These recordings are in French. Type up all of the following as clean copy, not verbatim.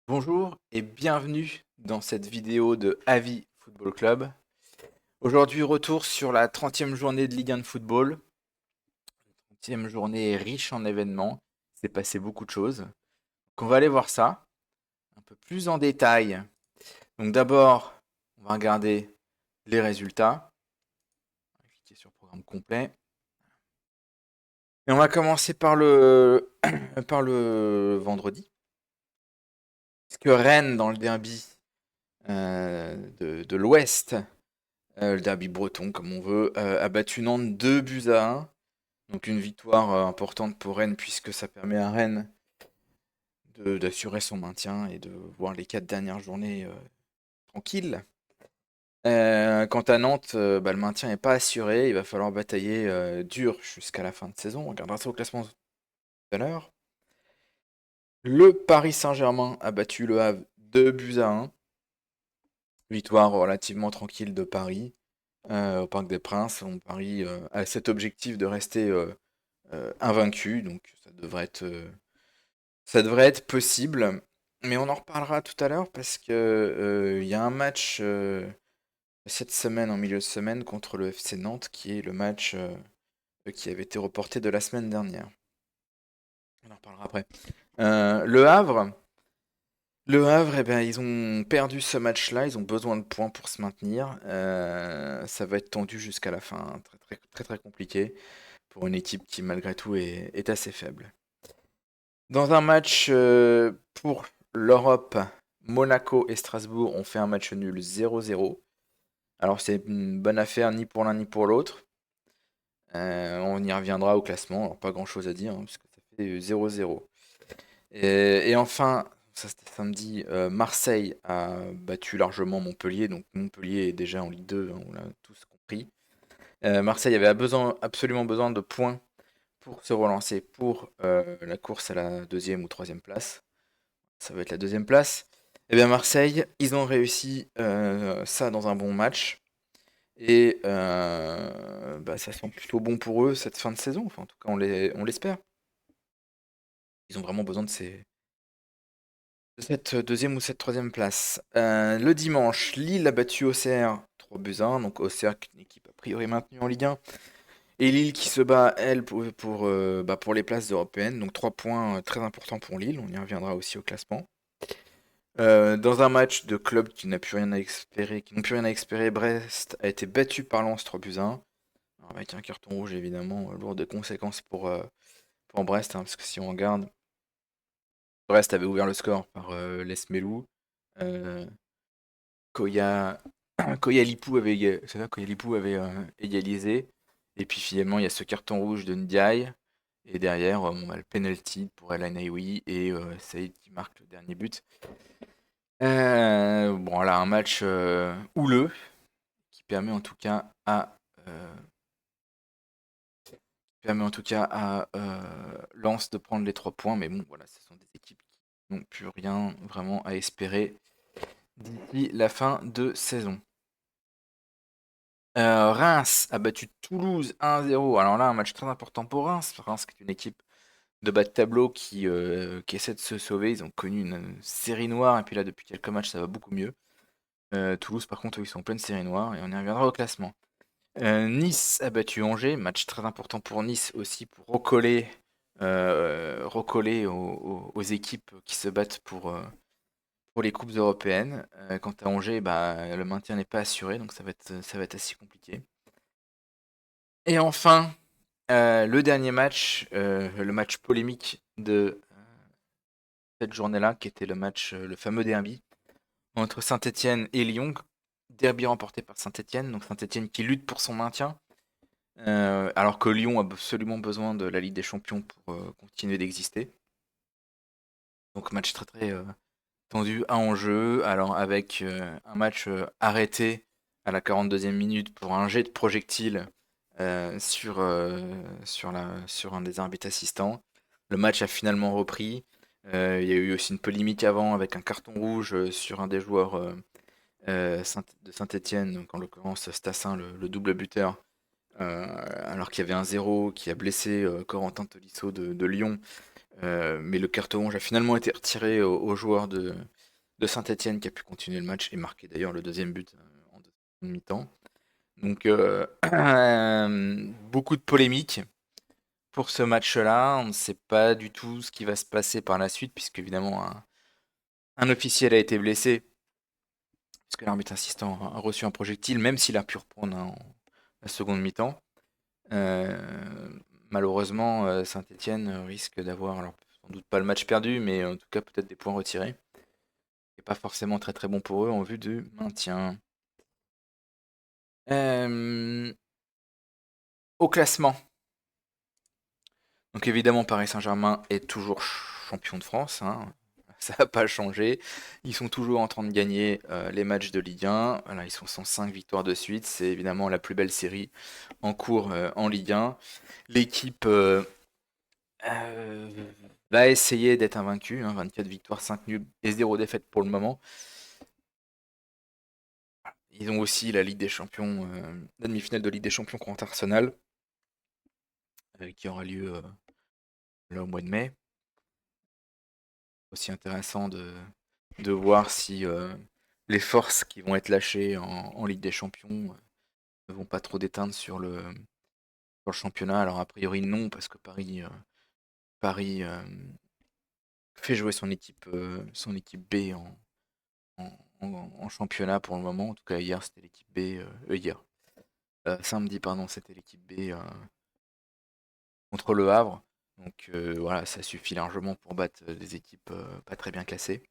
Bonjour et bienvenue dans cette vidéo de Avis Football Club. Aujourd'hui, retour sur la 30e journée de Ligue 1 de football. 30e journée riche en événements. Il s'est passé beaucoup de choses. Donc on va aller voir ça un peu plus en détail. Donc d'abord, on va regarder les résultats. On va cliquer sur programme complet. Et on va commencer par par le vendredi. Puisque Rennes, dans le derby de l'Ouest, le derby breton, comme on veut, a battu Nantes 2 buts à 1. Donc une victoire importante pour Rennes, puisque ça permet à Rennes d'assurer son maintien et de voir les 4 dernières journées tranquilles. Quant à Nantes, le maintien n'est pas assuré. Il va falloir batailler dur jusqu'à la fin de saison. On regardera ça au classement tout à l'heure. Le Paris Saint-Germain a battu le Havre 2 buts à 1. Victoire relativement tranquille de Paris au Parc des Princes. Paris a cet objectif de rester invaincu, donc ça devrait être possible. Mais on en reparlera tout à l'heure parce que il y a un match cette semaine, en milieu de semaine, contre le FC Nantes, qui est le match qui avait été reporté de la semaine dernière. On en reparlera après. Le Havre, eh ben, ils ont perdu ce match-là. Ils ont besoin de points pour se maintenir. Ça va être tendu jusqu'à la fin, hein. Très, très, très, très compliqué pour une équipe qui, malgré tout, est assez faible. Dans un match pour l'Europe, Monaco et Strasbourg ont fait un match nul 0-0. Alors c'est une bonne affaire ni pour l'un ni pour l'autre. On y reviendra au classement, alors pas grand chose à dire, hein, parce que ça fait 0-0. Et enfin, ça c'était samedi, Marseille a battu largement Montpellier, donc Montpellier est déjà en Ligue 2, hein, on l'a tous compris. Marseille avait absolument besoin de points pour se relancer pour la course à la deuxième ou troisième place. Ça va être la deuxième place. Eh bien Marseille, ils ont réussi ça dans un bon match. Et ça sent plutôt bon pour eux cette fin de saison. Enfin, en tout cas, on l'espère. Ils ont vraiment besoin de cette deuxième ou cette troisième place. Le dimanche, Lille a battu Auxerre 3 buts à 1. Donc Auxerre, une équipe a priori maintenue en Ligue 1. Et Lille qui se bat, elle, pour les places européennes. Donc 3 points très importants pour Lille. On y reviendra aussi au classement. Dans un match de club qui n'a plus rien à espérer, qui n'ont plus rien à espérer, Brest a été battu par Lens 3 buts à 1. Alors, avec un carton rouge évidemment, lourd de conséquences pour Brest, hein, parce que si on regarde, Brest avait ouvert le score par Lesmelou. Euh, Koya, Koya Lipou avait, c'est ça, Koya Lipou avait égalisé. Et puis finalement, il y a ce carton rouge de Ndiaye. Et derrière, le penalty pour El Ainaoui et Saïd qui marque le dernier but. Bon, voilà, un match houleux qui euh, permet en tout cas à Lens de prendre les 3 points. Mais bon, voilà, ce sont des équipes qui n'ont plus rien vraiment à espérer d'ici la fin de saison. Reims a battu Toulouse 1-0. Alors là, un match très important pour Reims. Reims qui est une équipe de bas de tableau qui essaie de se sauver. Ils ont connu une série noire et puis là, depuis quelques matchs, ça va beaucoup mieux. Toulouse, par contre, eux, ils sont en pleine série noire et on y reviendra au classement. Nice a battu Angers, match très important pour Nice aussi pour recoller aux équipes qui se battent pour les coupes européennes. Quant à Angers, bah, le maintien n'est pas assuré, donc ça va être assez compliqué. Et enfin, le dernier match, le match polémique de cette journée-là, qui était le fameux derby entre Saint-Étienne et Lyon. Derby remporté par Saint-Étienne, donc Saint-Étienne qui lutte pour son maintien. Alors que Lyon a absolument besoin de la Ligue des Champions pour continuer d'exister. Donc match très très tendu, un enjeu. Alors avec un match arrêté à la 42e minute pour un jet de projectile sur un des arbitres assistants. Le match a finalement repris. Il y a eu aussi une polémique avant avec un carton rouge sur un des joueurs de Saint-Étienne, donc en l'occurrence Stassin, le double buteur, alors qu'il y avait un zéro qui a blessé Corentin Tolisso de Lyon. Mais le carton rouge a finalement été retiré au joueur de Saint-Étienne qui a pu continuer le match et marquer d'ailleurs le deuxième but en deuxième mi-temps. Donc beaucoup de polémiques pour ce match-là. On ne sait pas du tout ce qui va se passer par la suite, puisque évidemment un officiel a été blessé, puisque l'arbitre assistant a reçu un projectile, même s'il a pu reprendre en la seconde mi-temps. Malheureusement, Saint-Étienne risque d'avoir, alors sans doute pas le match perdu, mais en tout cas peut-être des points retirés. C'est pas forcément très très bon pour eux en vue du maintien. Au classement. Donc évidemment, Paris Saint-Germain est toujours champion de France, hein. Ça n'a pas changé. Ils sont toujours en train de gagner les matchs de Ligue 1. Voilà, ils sont 105 victoires de suite. C'est évidemment la plus belle série en cours en Ligue 1. L'équipe euh, va essayer d'être invaincue, hein, 24 victoires, 5 nuls et 0 défaites pour le moment. Ils ont aussi la Ligue des Champions, la demi-finale de Ligue des Champions contre Arsenal, qui aura lieu là au mois de mai. Aussi intéressant de voir si les forces qui vont être lâchées en Ligue des Champions ne vont pas trop déteindre sur le championnat. Alors a priori non, parce que Paris fait jouer son équipe B en championnat pour le moment. En tout cas hier c'était l'équipe B, samedi pardon c'était l'équipe B contre Le Havre. Donc voilà, ça suffit largement pour battre des équipes pas très bien classées.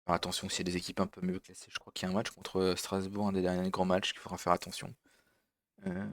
Alors attention, s'il y a des équipes un peu mieux classées, je crois qu'il y a un match contre Strasbourg, un des derniers grands matchs qu'il faudra faire attention. Euh,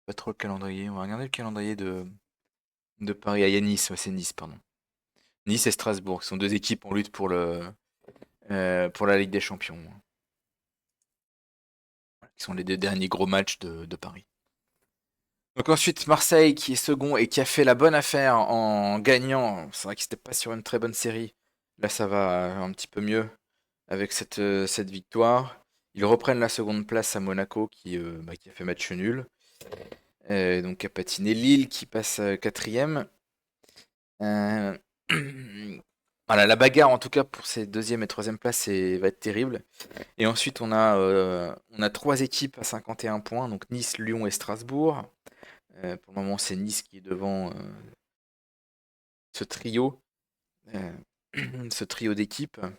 Pas trop le calendrier. On va regarder le calendrier de Paris. Ah, il y a Nice, ouais, c'est Nice, pardon. Nice et Strasbourg, qui sont deux équipes en lutte pour la Ligue des Champions, qui sont les deux derniers gros matchs de Paris. Donc ensuite, Marseille, qui est second et qui a fait la bonne affaire en gagnant. C'est vrai que c'était pas sur une très bonne série. Là, ça va un petit peu mieux avec cette victoire. Ils reprennent la seconde place à Monaco, qui a fait match nul. Donc à patiner Lille qui passe quatrième. Euh, Voilà, la bagarre en tout cas pour ces deuxième et troisième places va être terrible. Et ensuite on a trois équipes à 51 points, donc Nice, Lyon et Strasbourg. Pour le moment c'est Nice qui est devant ce trio, euh, ce trio d'équipes. En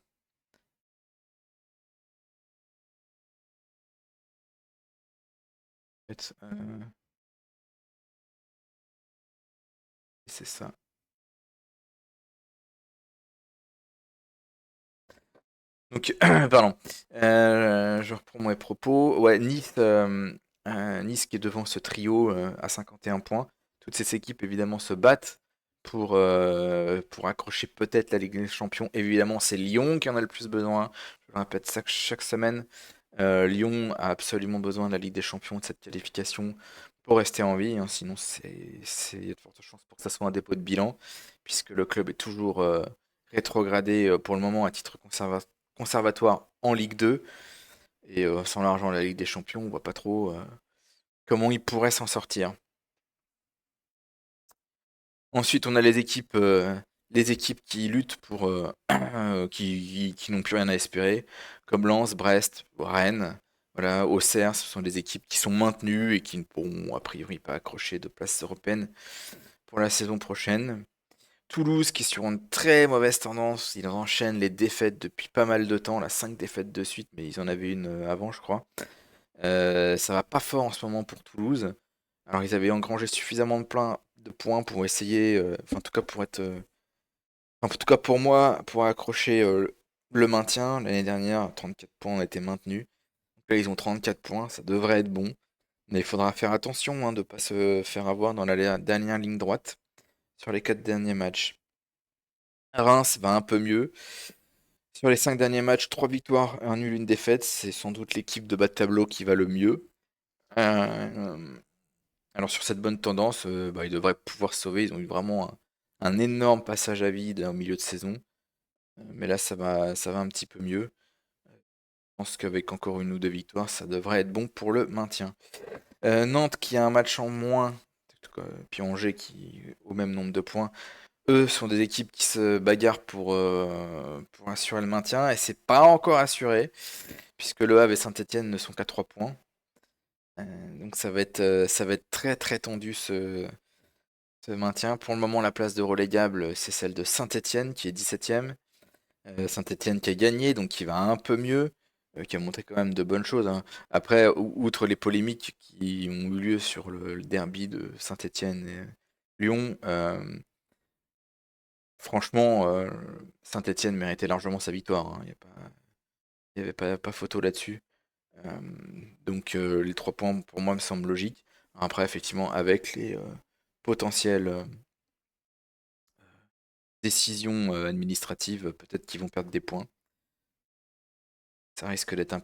fait, c'est ça. Donc, pardon. Je reprends mes propos. Ouais, Nice qui est devant ce trio à 51 points. Toutes ces équipes, évidemment, se battent pour accrocher peut-être la Ligue des Champions. Évidemment, c'est Lyon qui en a le plus besoin. Je le répète ça chaque semaine. Lyon a absolument besoin de la Ligue des Champions, de cette qualification pour rester en vie, hein. Sinon, il y a de fortes chances pour que ça soit un dépôt de bilan, puisque le club est toujours rétrogradé pour le moment à titre conservatoire en Ligue 2. Et sans l'argent de la Ligue des Champions, on voit pas trop comment il pourrait s'en sortir. Ensuite, on a les équipes qui luttent qui n'ont plus rien à espérer, comme Lens, Brest, Rennes. Voilà, Auxerre, ce sont des équipes qui sont maintenues et qui ne pourront a priori pas accrocher de place européenne pour la saison prochaine. Toulouse qui est sur une très mauvaise tendance, ils enchaînent les défaites depuis pas mal de temps, là 5 défaites de suite, mais ils en avaient une avant je crois. Ça va pas fort en ce moment pour Toulouse. Alors ils avaient engrangé suffisamment de points pour essayer, enfin en tout cas pour être, en tout cas pour moi, pour accrocher le maintien. L'année dernière, 34 points ont été maintenus. Donc là ils ont 34 points, ça devrait être bon. Mais il faudra faire attention hein, de ne pas se faire avoir dans la dernière ligne droite sur les 4 derniers matchs. Reims va un peu mieux. Sur les 5 derniers matchs, 3 victoires, un nul, une défaite. C'est sans doute l'équipe de bas de tableau qui va le mieux. Euh, alors sur cette bonne tendance, ils devraient pouvoir se sauver. Ils ont eu vraiment un énorme passage à vide au milieu de saison. Mais là, ça va un petit peu mieux. Je pense qu'avec encore une ou deux victoires, ça devrait être bon pour le maintien. Nantes qui a un match en moins. puis Angers qui au même nombre de points. Eux sont des équipes qui se bagarrent pour assurer le maintien et c'est pas encore assuré puisque Le Havre et Saint-Étienne ne sont qu'à 3 points. Donc ça va être très très tendu ce maintien. Pour le moment, la place de relégable, c'est celle de Saint-Étienne qui est 17e. Saint-Étienne qui a gagné, donc qui va un peu mieux, qui a montré quand même de bonnes choses, hein. Après, outre les polémiques qui ont eu lieu sur le derby de Saint-Étienne et Lyon, franchement, Saint-Étienne méritait largement sa victoire, hein. Il y avait pas photo là-dessus. Euh, donc les 3 points pour moi me semblent logiques. Après, effectivement, avec les potentielles décisions administratives, peut-être qu'ils vont perdre des points. Ça risque d'être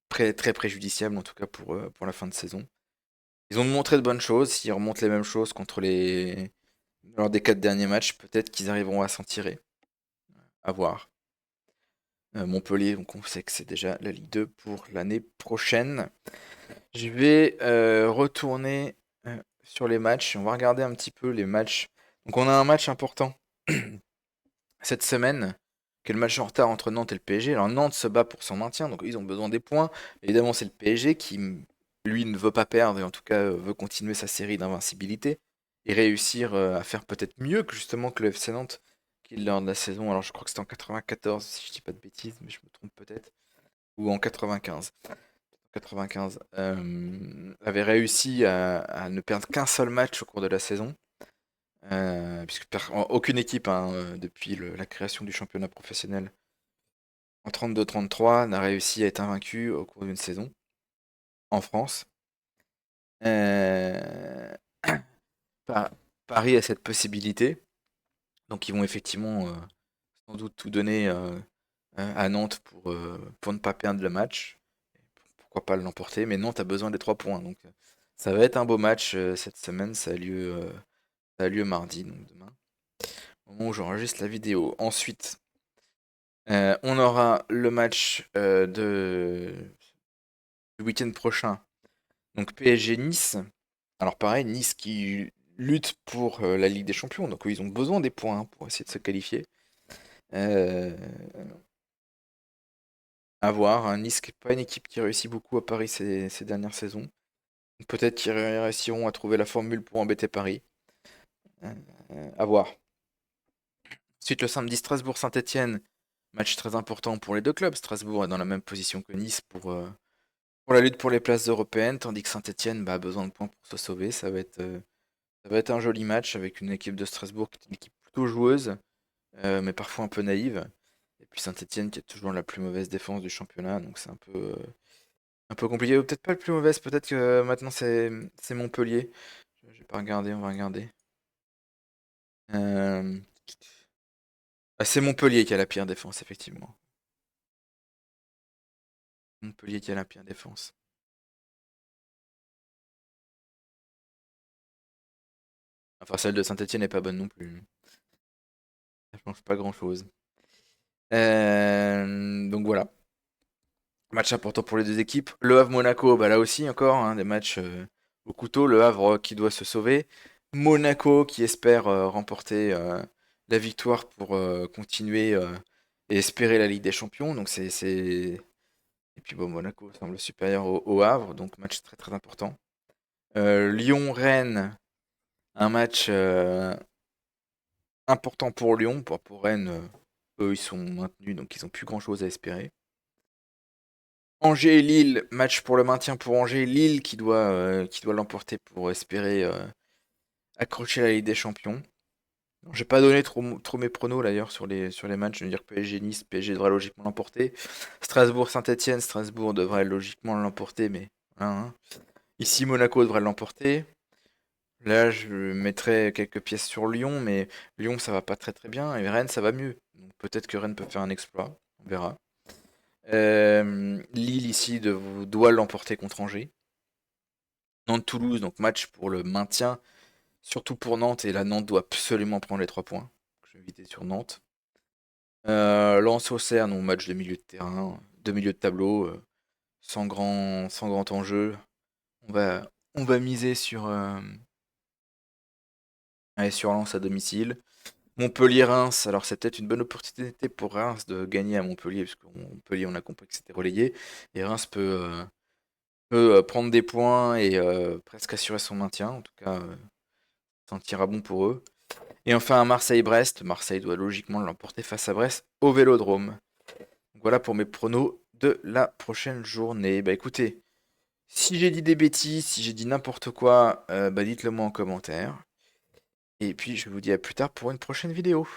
très préjudiciable, en tout cas pour la fin de saison. Ils ont montré de bonnes choses. S'ils remontent les mêmes choses lors des 4 derniers matchs, peut-être qu'ils arriveront à s'en tirer. À voir. Montpellier, donc on sait que c'est déjà la Ligue 2 pour l'année prochaine. Je vais retourner sur les matchs. On va regarder un petit peu les matchs. Donc on a un match important cette semaine, qui est le match en retard entre Nantes et le PSG. Alors Nantes se bat pour son maintien, donc ils ont besoin des points. Évidemment, c'est le PSG qui, lui, ne veut pas perdre, et en tout cas veut continuer sa série d'invincibilité, et réussir à faire peut-être mieux que justement que le FC Nantes, qui lors de la saison, alors je crois que c'était en 94, si je dis pas de bêtises, mais je me trompe peut-être, ou en 95. 95, avait réussi à ne perdre qu'un seul match au cours de la saison. Puisque aucune équipe, hein, depuis la création du championnat professionnel en 32-33 n'a réussi à être invaincue au cours d'une saison en France. Euh, Pa- Paris a cette possibilité, donc ils vont effectivement sans doute tout donner à Nantes pour ne pas perdre le match. Pourquoi pas l'emporter, mais Nantes a besoin des 3 points, donc ça va être un beau match cette semaine. Ça a lieu mardi, donc demain, au moment où j'enregistre la vidéo. Ensuite, on aura le match du week-end prochain. Donc PSG-Nice. Alors pareil, Nice qui lutte pour la Ligue des Champions. Donc eux, ils ont besoin des points, hein, pour essayer de se qualifier. Euh, à voir, hein. Nice qui n'est pas une équipe qui réussit beaucoup à Paris ces dernières saisons. Peut-être qu'ils réussiront à trouver la formule pour embêter Paris. À voir. Ensuite, le samedi, Strasbourg-Saint-Etienne. Match très important pour les deux clubs. Strasbourg est dans la même position que Nice pour la lutte pour les places européennes, tandis que Saint-Etienne a besoin de points pour se sauver. Ça va être un joli match avec une équipe de Strasbourg qui est une équipe plutôt joueuse, mais parfois un peu naïve. Et puis Saint-Etienne qui est toujours la plus mauvaise défense du championnat, donc c'est un peu compliqué. Ou peut-être pas le plus mauvaise, peut-être que maintenant c'est Montpellier. Je vais pas regarder, on va regarder. Euh, c'est Montpellier qui a la pire défense, effectivement. Montpellier qui a la pire défense. Enfin, celle de Saint-Etienne n'est pas bonne non plus. Ça change pas grand-chose. Donc voilà. Match important pour les deux équipes. Le Havre-Monaco, bah là aussi encore, hein, des matchs au couteau. Le Havre qui doit se sauver. Monaco qui espère remporter la victoire pour continuer et espérer la Ligue des Champions. Donc Et puis bon, Monaco semble supérieur au Havre, donc match très très important. Lyon-Rennes, un match important pour Lyon. Pour Rennes, eux ils sont maintenus, donc ils n'ont plus grand-chose à espérer. Angers-Lille, match pour le maintien pour Angers. Lille qui doit l'emporter pour espérer accrocher la Ligue des Champions. J'ai pas donné trop mes pronos d'ailleurs sur les matchs. Je veux dire PSG-Nice, PSG devrait logiquement l'emporter. Strasbourg-Saint-Etienne, Strasbourg devrait logiquement l'emporter, mais voilà, hein. Ici, Monaco devrait l'emporter. Là, je mettrais quelques pièces sur Lyon, mais Lyon ça va pas très très bien et Rennes ça va mieux. Donc peut-être que Rennes peut faire un exploit, on verra. Lille ici doit l'emporter contre Angers. Nantes-Toulouse, donc match pour le maintien, surtout pour Nantes, et là Nantes doit absolument prendre les 3 points. Je vais éviter sur Nantes. Lens-Auxerre, non, match de milieu de terrain, de milieu de tableau, sans grand enjeu. On va miser Allez sur Lens à domicile. Montpellier-Reims, alors c'est peut-être une bonne opportunité pour Reims de gagner à Montpellier, parce que Montpellier, on a compris que c'était relégué. Et Reims peut prendre des points et presque assurer son maintien. En tout cas, ça sentira bon pour eux. Et enfin, un Marseille-Brest. Marseille doit logiquement l'emporter face à Brest au Vélodrome. Donc voilà pour mes pronos de la prochaine journée. Bah écoutez, si j'ai dit des bêtises, si j'ai dit n'importe quoi, bah dites-le moi en commentaire. Et puis je vous dis à plus tard pour une prochaine vidéo.